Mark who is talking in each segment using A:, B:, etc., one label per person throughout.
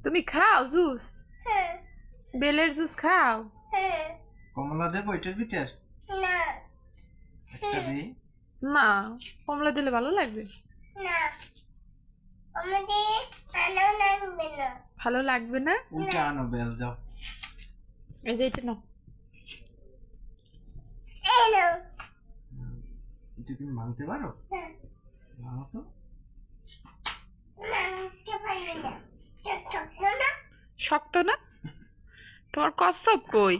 A: তুমি খাও জুস? বেলের জুস খাও?
B: কমলা দেব এটার ভিতর?
C: না
B: একটা দি।
A: না, কমলা দিলে ভালো লাগবে
C: না আমাদের আনো লাগবে না।
A: ভালো লাগবে না?
B: ওইটা আনো বেল যাও।
A: এই যে এটা নাও।
C: এই নাও।
B: এটা তুমি ভাঙতে পারো? ভাঙো তো।
C: মাংসে পারবে না। ছোট না?
A: শক্ত না? তোমার কচ্ছপ কই?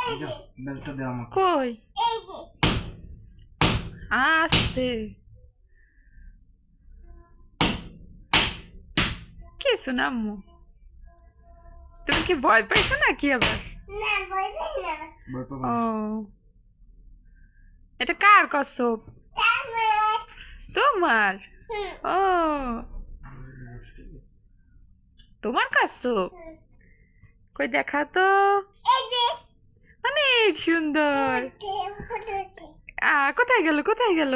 C: এই যে
B: দাও, বেলটা দাও আমাকে।
A: কই?
C: এই যে
A: আস্তে। কিছু না আম্মু। তুমি কি ভয় পাইছো নাকি আবার?
C: না বলবে না।
B: ভয় পাবো
A: ও,
B: না।
A: এটা কার কচ্ছপ?
C: আমার
A: তোমার? ও, তোমার কচ্ছপ? কই দেখা তো।
C: এই যে
A: অনেক সুন্দর।
C: ফুটেছে।
A: কোথায় গেল কোথায় গেল?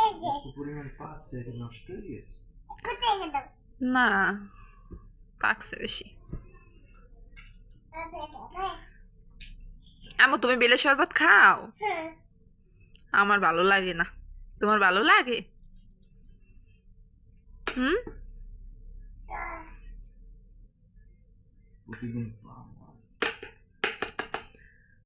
C: এই যে
B: এত পরিমাণ পাচ্ছে এটা নষ্ট হয়ে গেছে।
C: কোথায় গেল?
A: না, পাকছে বেশি। আম্মু তুমি বেলের শরবত খাও? আমার ভালো লাগে না। তোমার ভালো লাগে? হুম?
B: প্রতিদিন